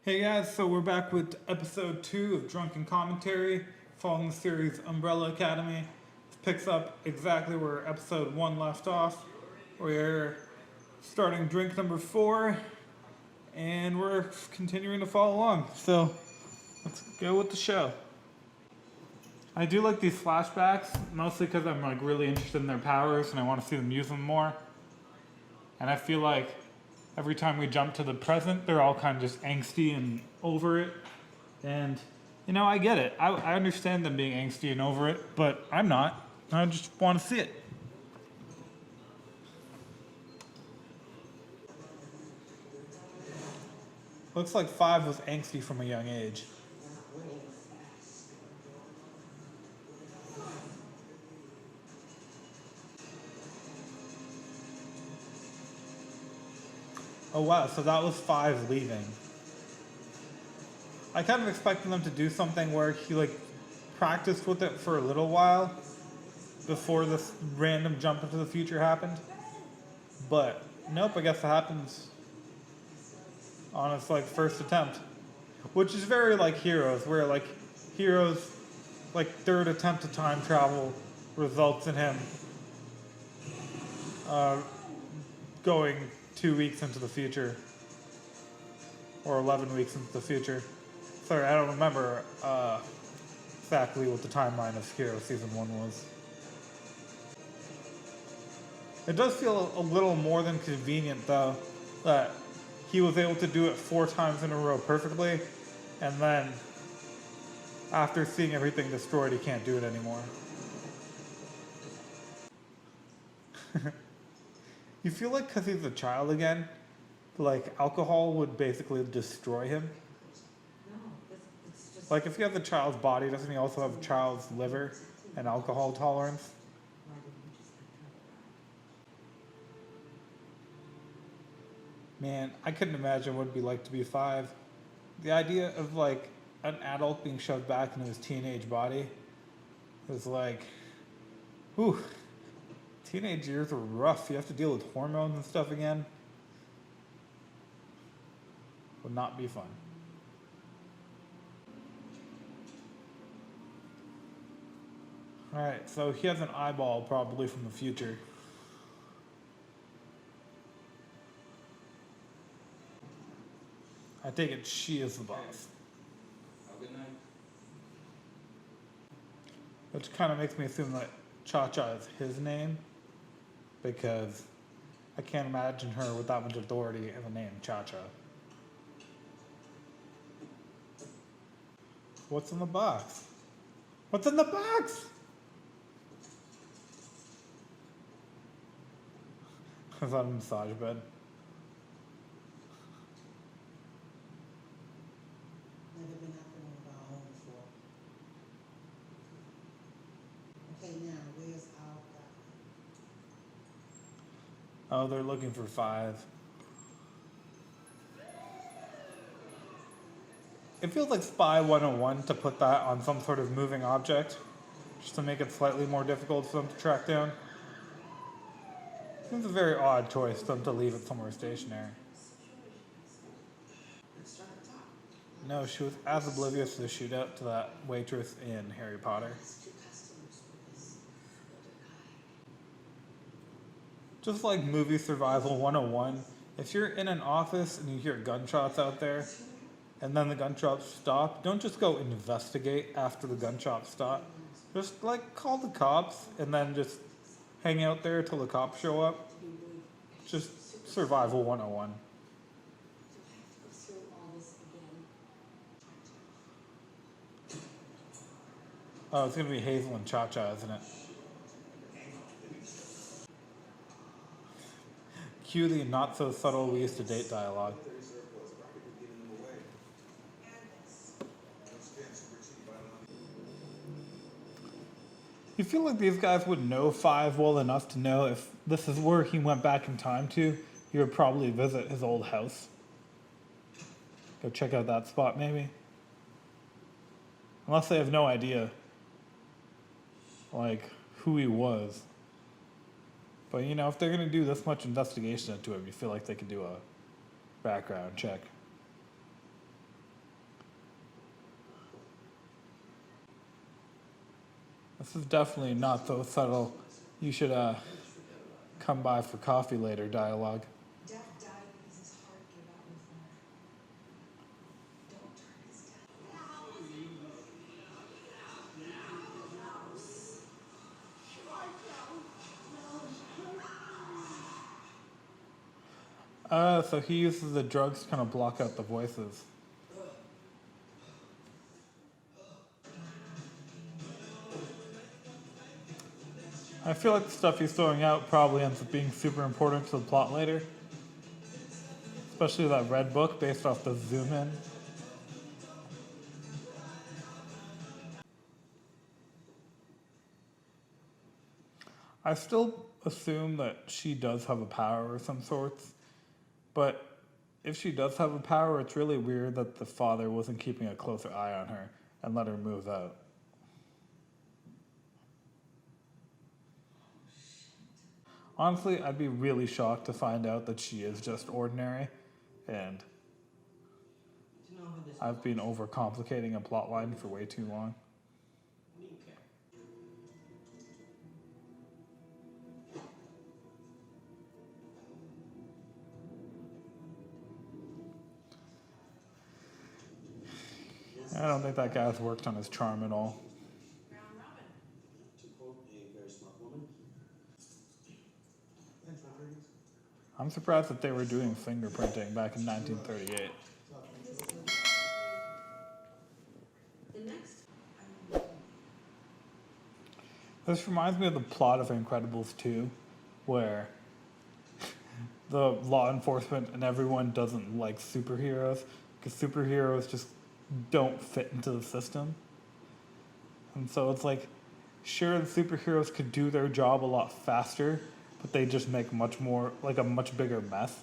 Hey guys, so we're back with episode 2 of Drunken Commentary, following the series Umbrella Academy. It picks up exactly where episode 1 left off. We're starting drink number 4, and we're continuing to follow along. So let's go with the show. I do like these flashbacks, mostly because I'm like really interested in their powers and I want to see them use them more. And I feel like every time we jump to the present, they're all kind of just angsty and over it. And, you know, I get it. I understand them being angsty and over it, but I'm not. I just want to see it. Looks like 5 was angsty from a young age. Oh wow, so that was 5 leaving. I kind of expected them to do something where he like practiced with it for a little while before this random jump into the future happened. But nope, I guess it happens on his like first attempt. Which is very like Heroes, where like Heroes like third attempt at time travel results in him going 2 weeks into the future. Or 11 weeks into the future. Sorry, I don't remember exactly what the timeline of Hero Season 1 was. It does feel a little more than convenient, though, that he was able to do it 4 times in a row perfectly, and then after seeing everything destroyed, he can't do it anymore. You feel like because he's a child again, like alcohol would basically destroy him? Like if he has a child's body, doesn't he also have a child's liver and alcohol tolerance? Man, I couldn't imagine what it'd be like to be 5. The idea of like an adult being shoved back into his teenage body is like, whew, teenage years are rough. You have to deal with hormones and stuff again. Would not be fun. Alright, so he has an eyeball probably from the future. I take it she is the boss. Good night. Which kind of makes me assume that Cha-Cha is his name, because I can't imagine her with that much authority in the name Cha-Cha. What's in the box? What's in the box? Is that a massage bed? Never been out there of our home before. Okay, now where's our guy? Oh, they're looking for 5. It feels like Spy 101 to put that on some sort of moving object, just to make it slightly more difficult for them to track down. Seems a very odd choice for them to leave it somewhere stationary. No, she was as oblivious to the shootout to that waitress in Harry Potter. Just like movie survival 101, if you're in an office and you hear gunshots out there, and then the gunshots stop, don't just go investigate after the gunshots stop. Just like call the cops and then just hang out there till the cops show up. Just survival 101. Oh, it's gonna be Hazel and Cha-Cha, isn't it? Cue the not so subtle we used to date dialogue. You feel like these guys would know 5 well enough to know if this is where he went back in time to, he would probably visit his old house. Go check out that spot maybe. Unless they have no idea, like, who he was. But you know, if they're gonna do this much investigation into him, you feel like they could do a background check. This is definitely not so subtle. You should come by for coffee later dialogue. Dad died because his heart gave out in the fire. Don't turn his death. So he uses the drugs to kind of block out the voices. I feel like the stuff he's throwing out probably ends up being super important to the plot later. Especially that red book based off the zoom in. I still assume that she does have a power of some sorts, but if she does have a power, it's really weird that the father wasn't keeping a closer eye on her and let her move out. Honestly, I'd be really shocked to find out that she is just ordinary, and I've been overcomplicating a plotline for way too long. I don't think that guy's worked on his charm at all. To quote a very smart woman. I'm surprised that they were doing fingerprinting back in 1938. This reminds me of the plot of Incredibles 2, where the law enforcement and everyone doesn't like superheroes because superheroes just don't fit into the system. And so it's like, sure, the superheroes could do their job a lot faster, but they just make much more, like a much bigger mess.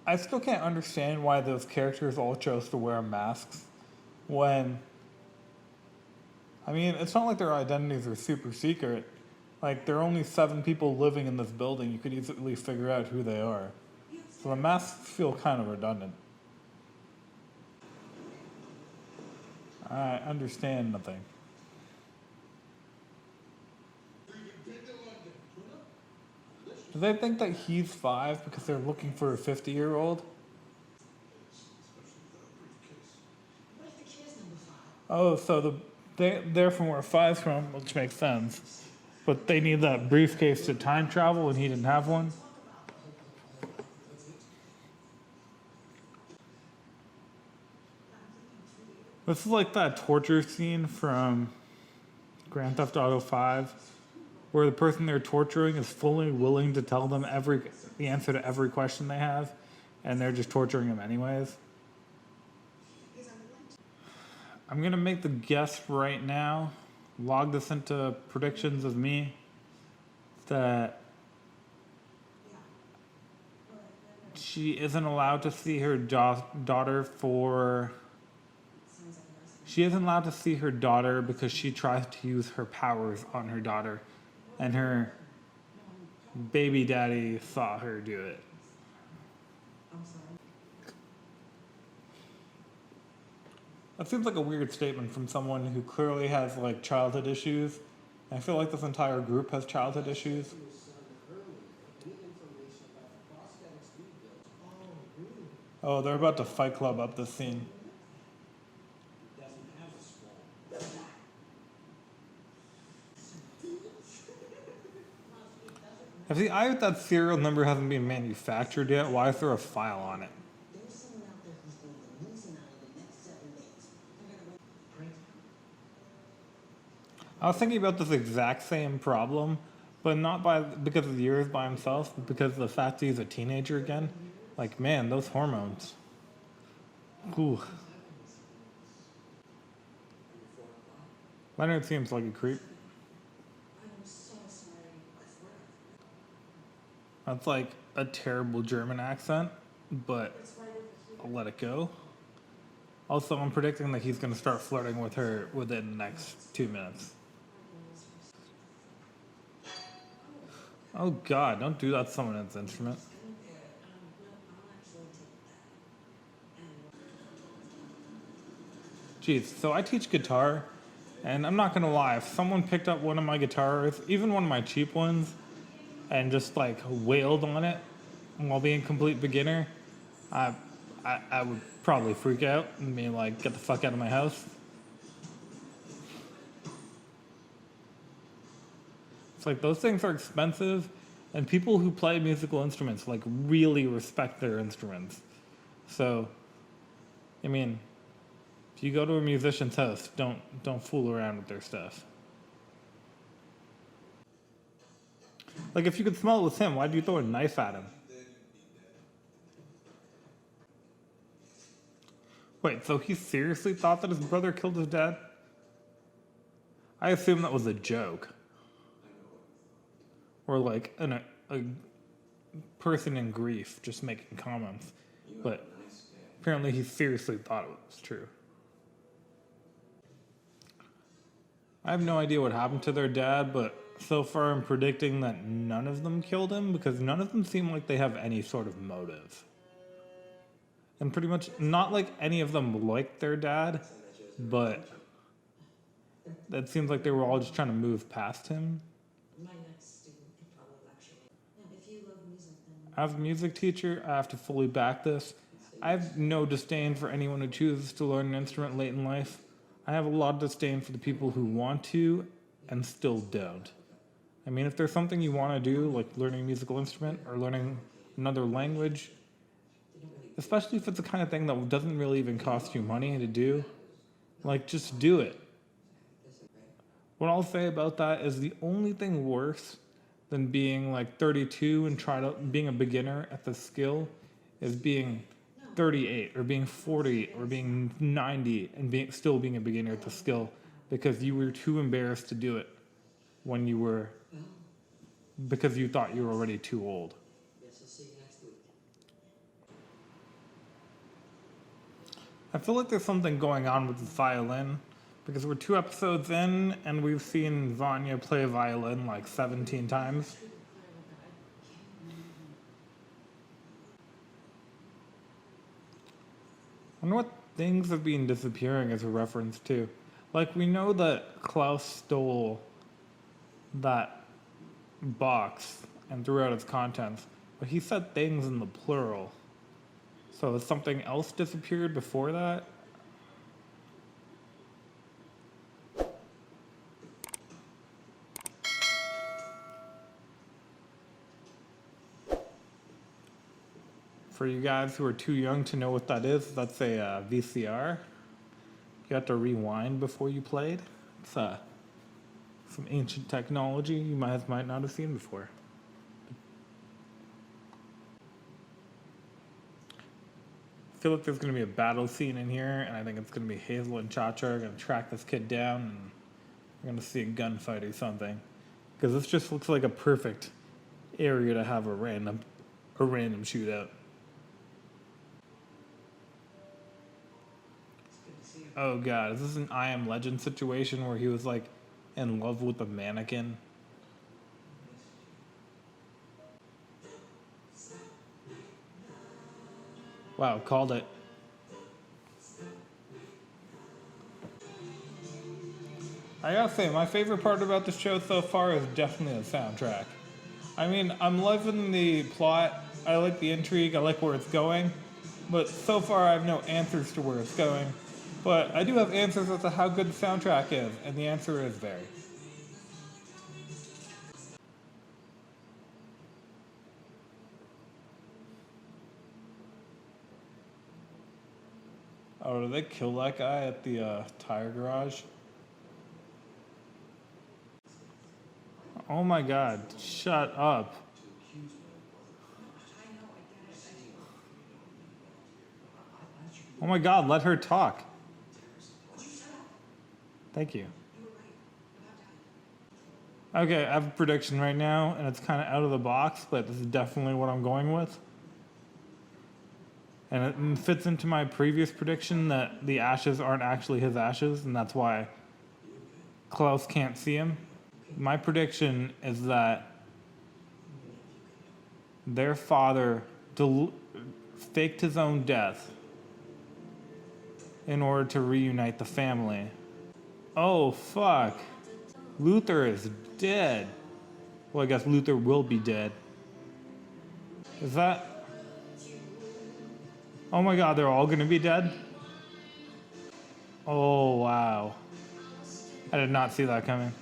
I still can't understand why those characters all chose to wear masks when, I mean, it's not like their identities are super secret. Like, there are only 7 people living in this building. You could easily figure out who they are. So the masks feel kind of redundant. I understand nothing. Do they think that he's 5 because they're looking for a 50-year-old? What if the kid's number 5? Oh, so they're from where 5's from, which makes sense. But they need that briefcase to time travel, and he didn't have one. This is like that torture scene from Grand Theft Auto 5, where the person they're torturing is fully willing to tell them the answer to every question they have, and they're just torturing them anyways. I'm gonna make the guess right now, log this into predictions of me, that she isn't allowed to see her daughter for... She isn't allowed to see her daughter because she tries to use her powers on her daughter, and her baby daddy saw her do it. I'm sorry. That seems like a weird statement from someone who clearly has like childhood issues. I feel like this entire group has childhood issues. Oh, they're about to Fight Club up this scene. If the eye with that serial number hasn't been manufactured yet, why is there a file on it? There's someone out there who's going to be losing out in the next 7 days. I was thinking about this exact same problem, but not because of the years by himself, but because of the fact that he's a teenager again. Like, man, those hormones. Ooh. Leonard seems like a creep. I'm so sorry. That's like a terrible German accent, but It's right over here. I'll let it go. Also, I'm predicting that he's going to start flirting with her within the next 2 minutes. Oh God, don't do that to someone else's instrument. I'll actually take that. Geez, so I teach guitar, and I'm not gonna lie, if someone picked up one of my guitars, even one of my cheap ones, and just like wailed on it while being a complete beginner, I, I would probably freak out and be like, get the fuck out of my house. It's like those things are expensive, and people who play musical instruments like really respect their instruments. So, I mean, if you go to a musician's house, don't fool around with their stuff. Like if you could smell it with him, why'd you throw a knife at him? Wait, so he seriously thought that his brother killed his dad? I assume that was a joke. Or like a person in grief just making comments. But apparently he seriously thought it was true. I have no idea what happened to their dad, but so far I'm predicting that none of them killed him because none of them seem like they have any sort of motive. And pretty much not like any of them liked their dad, but it seems like they were all just trying to move past him. My next student could probably lecture me. Now, if you love music, then As a music teacher, I have to fully back this. I have no disdain for anyone who chooses to learn an instrument late in life. I have a lot of disdain for the people who want to and still don't. I mean, if there's something you want to do, like learning a musical instrument or learning another language, especially if it's the kind of thing that doesn't really even cost you money to do, like just do it. What I'll say about that is the only thing worse than being like 32 and being a beginner at the skill is being 38 or being 40 or being 90 and still being a beginner at the skill because you were too embarrassed to do it because you thought you were already too old. guess I'll see you next week. I feel like there's something going on with the violin because we're 2 episodes in and we've seen Vanya play violin like 17 times. I wonder what things have been disappearing as a reference to. Like we know that Klaus stole that box and threw out its contents, but he said things in the plural. So has something else disappeared before that? For you guys who are too young to know what that is, that's a VCR. You have to rewind before you played. It's some ancient technology you might not have seen before. I feel like there's going to be a battle scene in here, and I think it's going to be Hazel and Cha-Cha are going to track this kid down, and we're going to see a gunfight or something. Because this just looks like a perfect area to have a random shootout. Oh god, is this an I Am Legend situation where he was like in love with a mannequin? Wow, called it. I gotta say, my favorite part about the show so far is definitely the soundtrack. I mean, I'm loving the plot, I like the intrigue, I like where it's going, but so far I have no answers to where it's going. But I do have answers as to how good the soundtrack is, and the answer is very. Oh, did they kill that guy at the tire garage? Oh my god, shut up. Oh my god, let her talk. Thank you. Okay, I have a prediction right now, and it's kind of out of the box, but this is definitely what I'm going with. And it fits into my previous prediction that the ashes aren't actually his ashes, and that's why Klaus can't see him. My prediction is that their father faked his own death in order to reunite the family. Oh, fuck. Luther is dead. Well, I guess Luther will be dead. Is that... Oh my god, they're all gonna be dead? Oh, wow. I did not see that coming.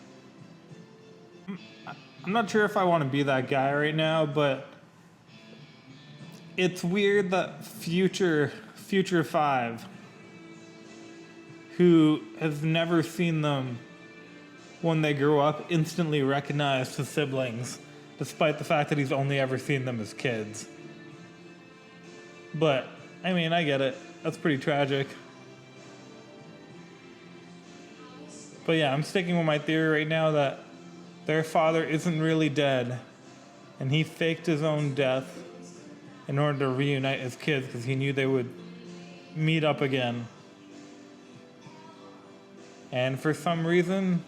I'm not sure if I want to be that guy right now, but it's weird that Future 5, who has never seen them when they grew up, instantly recognized his siblings, despite the fact that he's only ever seen them as kids. But, I mean, I get it. That's pretty tragic. But yeah, I'm sticking with my theory right now that their father isn't really dead, and he faked his own death in order to reunite his kids because he knew they would meet up again. And for some reason,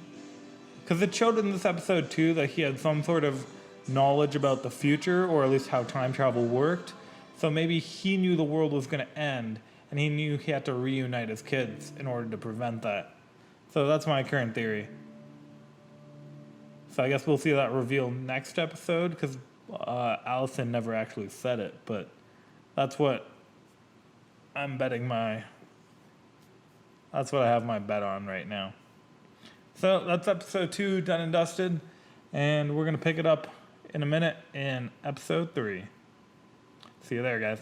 because it showed in this episode too that he had some sort of knowledge about the future, or at least how time travel worked. So maybe he knew the world was going to end, and he knew he had to reunite his kids in order to prevent that. So that's my current theory. So I guess we'll see that reveal next episode, because Allison never actually said it, but that's what I'm betting that's what I have my bet on right now. So that's episode 2 done and dusted, and we're going to pick it up in a minute in episode 3. See you there, guys.